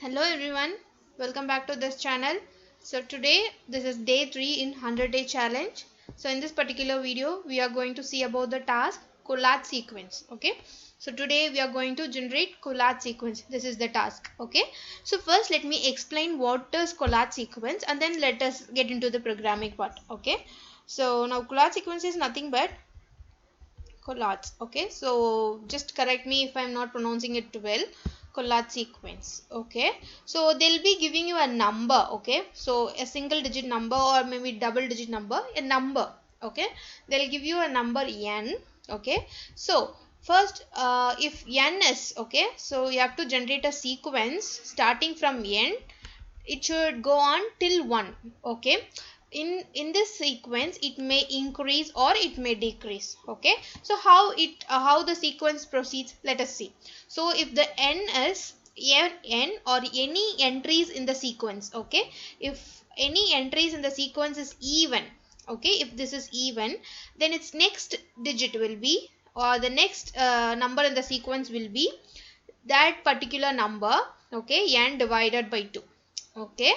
Hello everyone, welcome back to this channel. So today this is day 3 in 100-day challenge. So in this particular video we are going to see about the task collage sequence. Okay, so today we are going to generate collage sequence. This is the task. Okay, so first let me explain what is collage sequence and then let us get into the programming part. Okay, so now collage sequence is nothing but collage. Okay, so just correct me if I'm not pronouncing it well. Collage sequence. Okay, so they'll be giving you a number. Okay, so a single digit number or maybe double digit number, a number. Okay, they'll give you a number n. Okay, so first if n is okay, so you have to generate a sequence starting from n. It should go on till 1. Okay, in this sequence it may increase or it may decrease. Okay, so how the sequence proceeds, let us see. So if the n is n or any entries in the sequence, okay, if any entries in the sequence is even, okay, if this is even, then its next digit will be, or the next number in the sequence will be that particular number, okay, n divided by 2. Okay,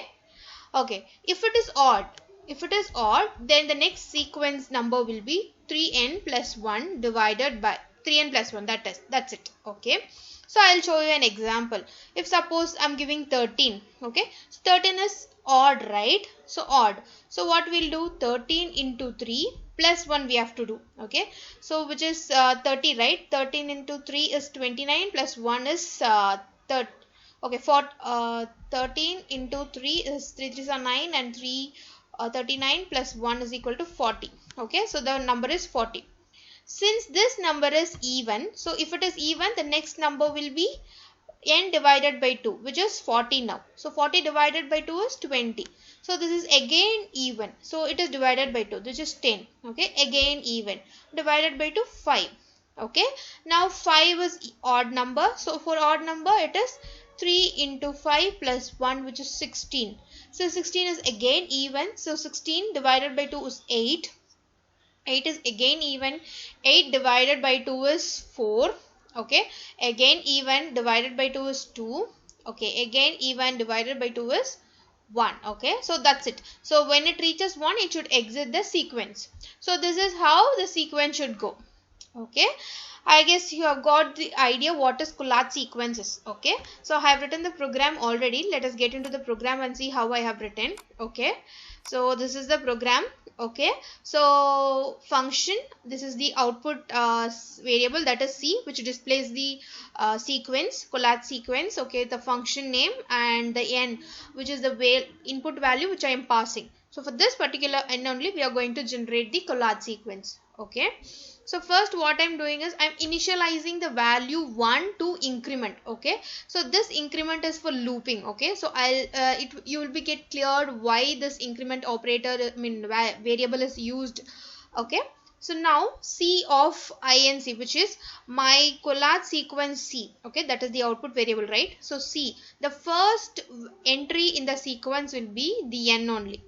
okay, if it is odd, then the next sequence number will be 3n plus 1 divided by 3n plus 1. That's it. Okay, so I'll show you an example. If suppose I'm giving 13, okay, so 13 is odd, right? So odd, so what we'll do, 13 into 3 plus 1 we have to do. Okay, so which is 30, right? 13 into 3 is 29 plus 1 is 30. Okay, for 13 into 3 is 3 3s are 9 and 39 plus 1 is equal to 40. Okay, so the number is 40. Since this number is even, so if it is even, the next number will be n divided by 2, which is 40 now. So 40 divided by 2 is 20. So this is again even. So it is divided by 2, which is 10. Okay, again even. Divided by 2, 5. Okay, now 5 is odd number. So for odd number it is 3 into 5 plus 1, which is 16. So 16 is again even. So 16 divided by 2 is 8. 8 is again even. 8 divided by 2 is 4. Okay, again even, divided by 2 is 2. Okay, again even, divided by 2 is 1. Okay, so that's it. So when it reaches 1, it should exit the sequence. So this is how the sequence should go. Okay, I guess you have got the idea what is collage sequences. Okay, so I have written the program already. Let us get into the program and see how I have written. Okay, so this is the program. Okay, so function, this is the output variable, that is C, which displays the sequence, collage sequence. Okay, the function name and the n, which is the input value which I am passing. So for this particular n only we are going to generate the collage sequence. Okay, so first what I'm doing is I'm initializing the value 1 to increment. Okay, so this increment is for looping. Okay, so you will be get cleared why this increment operator, variable is used. Okay, so now C of inc, which is my collage sequence C. Okay, that is the output variable, right? So C, the first entry in the sequence will be the n only.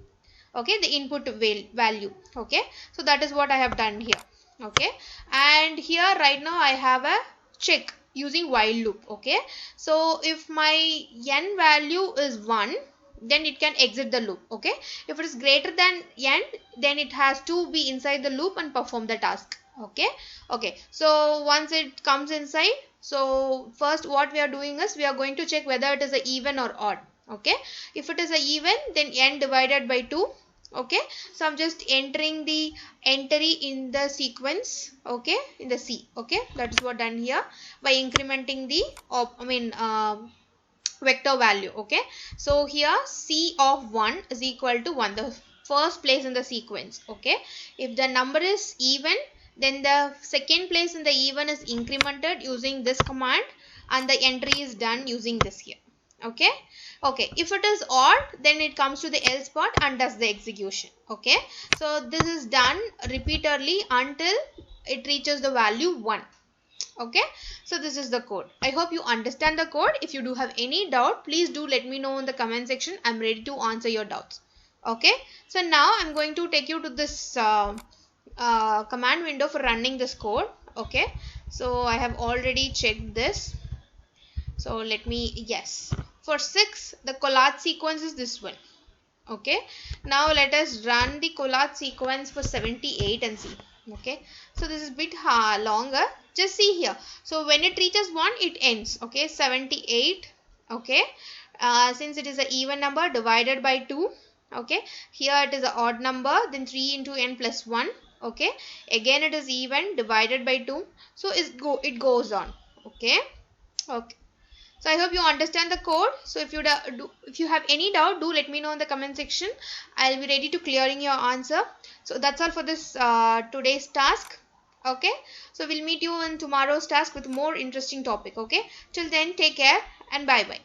Okay, the input value. Okay, so that is what I have done here. Okay, and here right now I have a check using while loop. Okay, so if my n value is 1, then it can exit the loop. Okay, if it is greater than n, then it has to be inside the loop and perform the task. Okay, okay, so once it comes inside, so first what we are doing is we are going to check whether it is a even or odd. Okay, if it is a even, then n divided by 2. Okay, so I'm just entering the entry in the sequence. Okay, in the C. Okay, that is what done here by incrementing the vector value. Okay, so here C of 1 is equal to 1, the first place in the sequence. Okay, if the number is even, then the second place in the even is incremented using this command and the entry is done using this here. Okay, okay, if it is odd, then it comes to the else part and does the execution. Okay, so this is done repeatedly until it reaches the value 1. Okay, so this is the code. I hope you understand the code. If you do have any doubt, please do let me know in the comment section. I'm ready to answer your doubts. Okay, so now I'm going to take you to this command window for running this code. Okay, so I have already checked this. So let me, yes. For 6, the collage sequence is this one. Okay, now let us run the collage sequence for 78 and see. Okay, so this is bit longer. Just see here. So when it reaches 1, it ends. Okay, 78. Okay, since it is an even number, divided by 2. Okay, here it is an odd number, then 3 into n plus 1. Okay, again it is even, divided by 2. So it goes on. Okay. Okay. So I hope you understand the code. So if you have any doubt, do let me know in the comment section. I'll be ready to clearing your answer. So that's all for this today's task. Okay. So we'll meet you in tomorrow's task with more interesting topic. Okay. Till then, take care and bye bye.